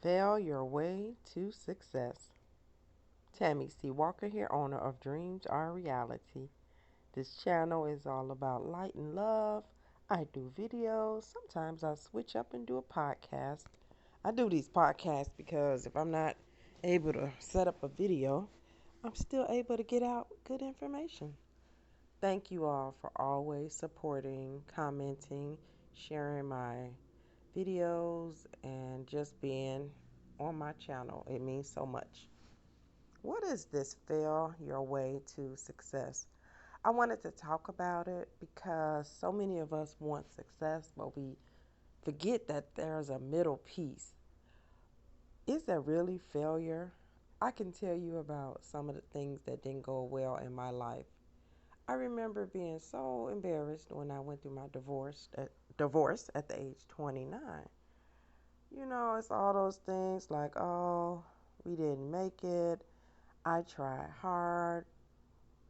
Fail your way to success. Tammy C. Walker here, owner of Dreams Are Reality. This channel is all about light and love. I do videos. Sometimes I switch up and do a podcast. I do these podcasts because if I'm not able to set up a video, I'm still able to get out good information. Thank you all for always supporting, commenting, sharing my videos, and just being on my channel. It means so much. What is this fail your way to success? I wanted to talk about it because so many of us want success, but we forget that there's a middle piece. Is there really failure? I can tell you about some of the things that didn't go well in my life. I remember being so embarrassed when I went through my divorce at the age 29. It's all those things like, oh, we didn't make it. I tried hard.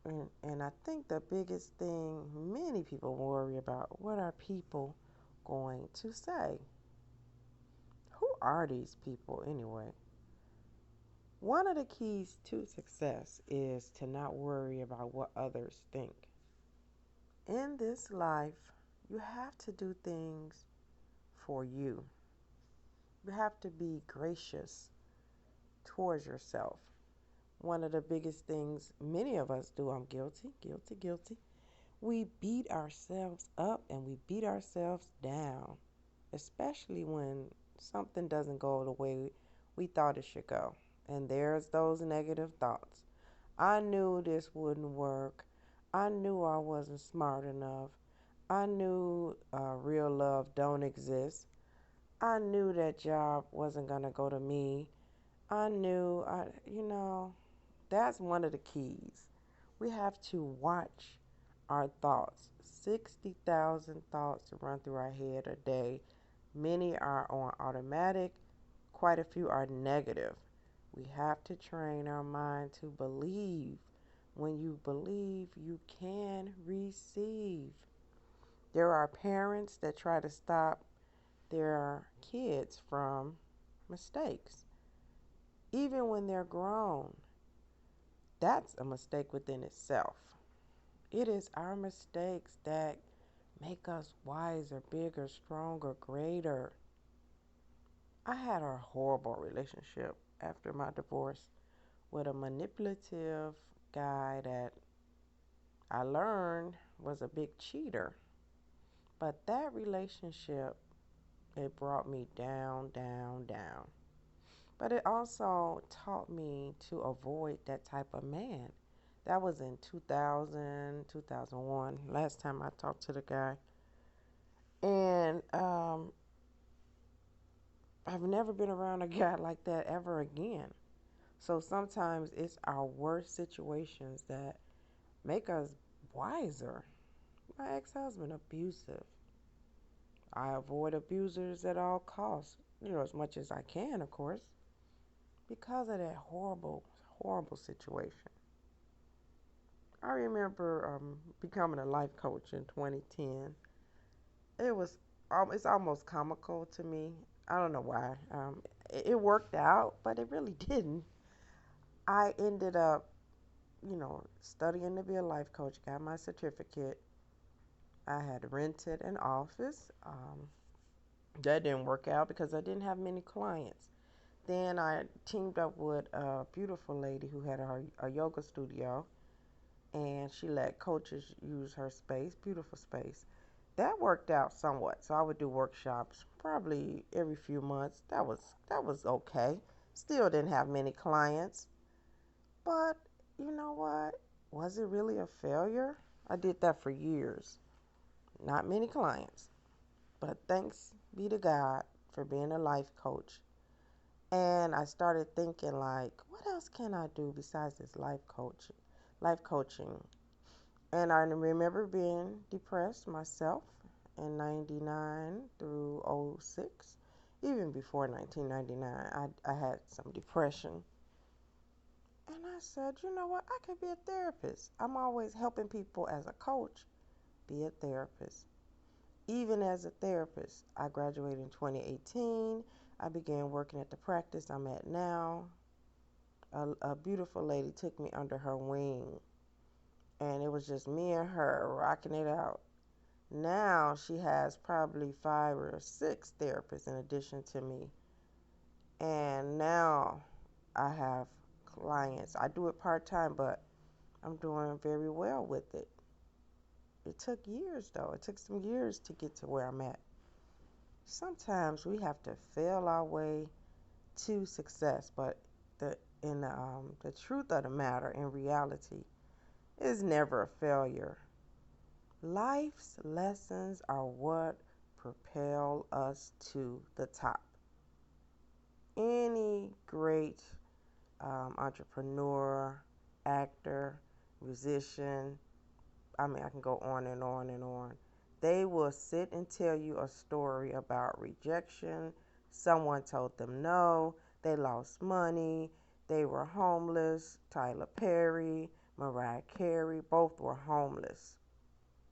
And I think the biggest thing many people worry about, what are people going to say? Who are these people anyway? One of the keys to success is to not worry about what others think. In this life, you have to do things for you. You have to be gracious towards yourself. One of the biggest things many of us do, I'm guilty. We beat ourselves up and we beat ourselves down, especially when something doesn't go the way we thought it should go. And there's those negative thoughts. I knew this wouldn't work. I knew I wasn't smart enough. I knew real love don't exist. I knew that job wasn't going to go to me. I knew, that's one of the keys. We have to watch our thoughts. 60,000 thoughts run through our head a day. Many are on automatic, quite a few are negative. We have to train our mind to believe. When you believe, you can receive. There are parents that try to stop their kids from mistakes, even when they're grown. That's a mistake within itself. It is our mistakes that make us wiser, bigger, stronger, greater. I had a horrible relationship after my divorce with a manipulative guy that I learned was a big cheater. But that relationship, it brought me down, down, down. But it also taught me to avoid that type of man. That was in 2000, 2001, last time I talked to the guy. And I've never been around a guy like that ever again. So sometimes it's our worst situations that make us wiser. My ex-husband, abusive. I avoid abusers at all costs, as much as I can, of course, because of that horrible, horrible situation. I remember becoming a life coach in 2010. It was, it's almost comical to me. I don't know why. It worked out, but it really didn't. I ended up, studying to be a life coach, got my certificate. I had rented an office. That didn't work out because I didn't have many clients. Then I teamed up with a beautiful lady who had a yoga studio, and she let coaches use her space, beautiful space. That worked out somewhat. So I would do workshops probably every few months. That was okay. Still didn't have many clients, but you know what? Was it really a failure? I did that for years. Not many clients, but thanks be to God for being a life coach. And I started thinking like, what else can I do besides this life coaching? And I remember being depressed myself in 99 through '06. Even before 1999, I had some depression. And I said, you know what? I could be a therapist. I'm always helping people as a coach be a therapist. Even as a therapist, I graduated in 2018. I began working at the practice I'm at now. A beautiful lady took me under her wing, and it was just me and her rocking it out. Now she has probably 5 or 6 therapists in addition to me. And now I have clients. I do it part time, but I'm doing very well with it. It took years, though. It took some years to get to where I'm at. Sometimes we have to fail our way to success, but the truth of the matter, in reality, is never a failure. Life's lessons are what propel us to the top. Any great entrepreneur, actor, musician, I mean, I can go on and on and on. They will sit and tell you a story about rejection. Someone told them no, they lost money, they were homeless. Tyler Perry, Mariah Carey, both were homeless.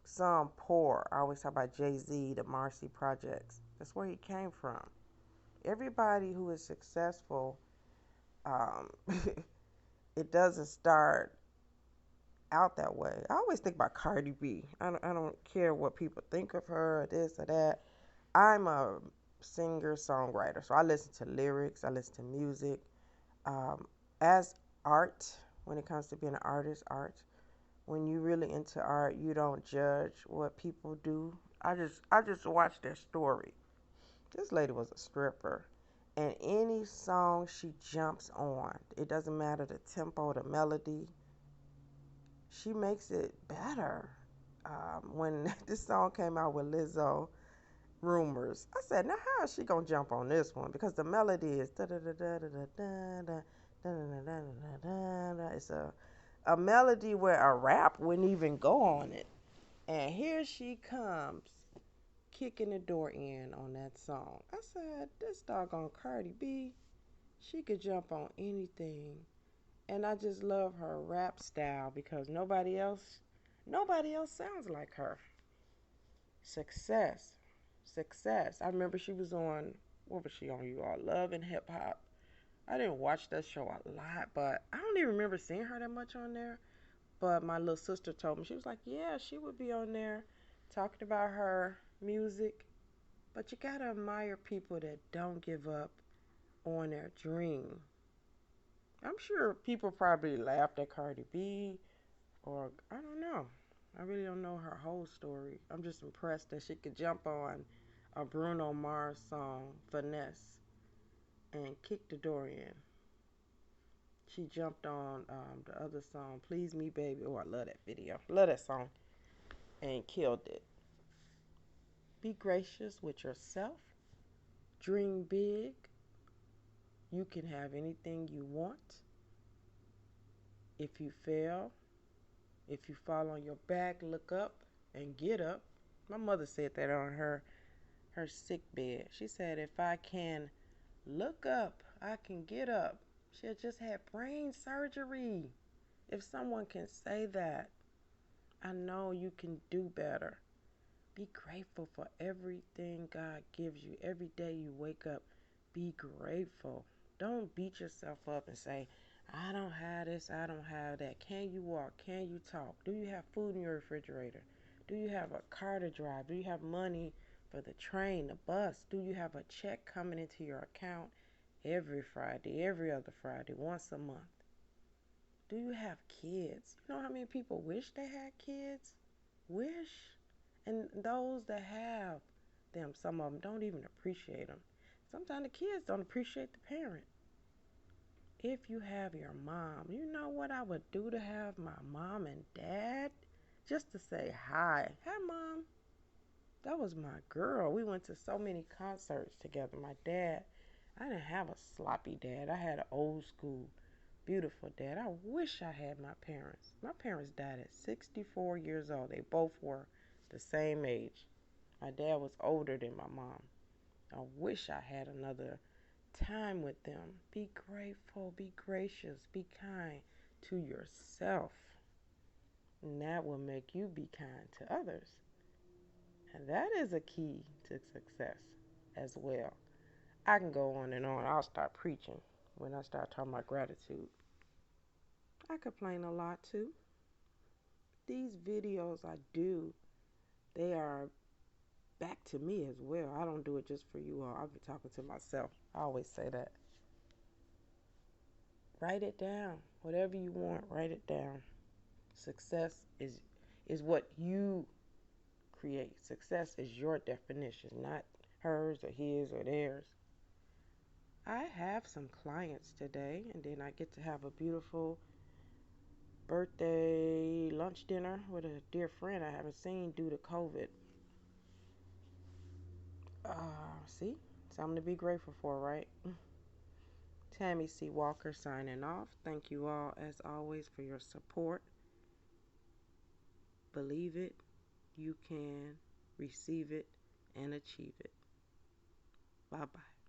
Some poor. I always talk about Jay-Z, the Marcy Projects. That's where he came from. Everybody who is successful, um, it doesn't start out that way. I always think about Cardi B. I don't care what people think of her, or this or that. I'm a singer songwriter, so I listen to lyrics, I listen to music. Um, as art, when it comes to being an artist, art. When you really into art, you don't judge what people do. I just watch their story. This lady was a stripper, and any song she jumps on, it doesn't matter the tempo, the melody, she makes it better. When this song came out with Lizzo, Rumors, I said, now how is she gonna jump on this one? Because the melody is da da da da da da da da da da da da. It's a melody where a rap wouldn't even go on it. And here she comes, kicking the door in on that song. I said, this doggone Cardi B, she could jump on anything. And I just love her rap style because nobody else sounds like her. Success. Success. I remember she was on, what was she on, you all? Love and Hip Hop. I didn't watch that show a lot, but I don't even remember seeing her that much on there. But my little sister told me, she was like, yeah, she would be on there talking about her music. But you gotta admire people that don't give up on their dream. I'm sure people probably laughed at Cardi B, or I don't know. I really don't know her whole story. I'm just impressed that she could jump on a Bruno Mars song, Finesse, and kick the door in. She jumped on the other song, Please Me Baby. Oh, I love that video. Love that song. And killed it. Be gracious with yourself. Dream big. You can have anything you want. If you fail, if you fall on your back, look up and get up. My mother said that on her sick bed. She said, if I can look up, I can get up. She had just had brain surgery. If someone can say that, I know you can do better. Be grateful for everything God gives you. Every day you wake up, be grateful. Don't beat yourself up and say, I don't have this, I don't have that. Can you walk? Can you talk? Do you have food in your refrigerator? Do you have a car to drive? Do you have money for the train, the bus? Do you have a check coming into your account every Friday, every other Friday, once a month? Do you have kids? You know how many people wish they had kids? Wish. And those that have them, some of them don't even appreciate them. Sometimes the kids don't appreciate the parent. If you have your mom, you know what I would do to have my mom and dad? Just to say hi. Hi, mom. That was my girl. We went to so many concerts together. My dad, I didn't have a sloppy dad. I had an old school, beautiful dad. I wish I had my parents. My parents died at 64 years old. They both were the same age. My dad was older than my mom. I wish I had another time with them. Be grateful, be gracious, be kind to yourself. And that will make you be kind to others. And that is a key to success as well. I can go on and on. I'll start preaching when I start talking about gratitude. I complain a lot too. These videos I do, they are back to me as well. I don't do it just for you all. I've been talking to myself. I always say that. Write it down. Whatever you want, write it down. Success is what you create. Success is your definition, not hers or his or theirs. I have some clients today, and then I get to have a beautiful birthday lunch dinner with a dear friend I haven't seen due to COVID. See? Something to be grateful for, right? Tammy C. Walker signing off. Thank you all, as always, for your support. Believe it, you can receive it and achieve it. Bye bye.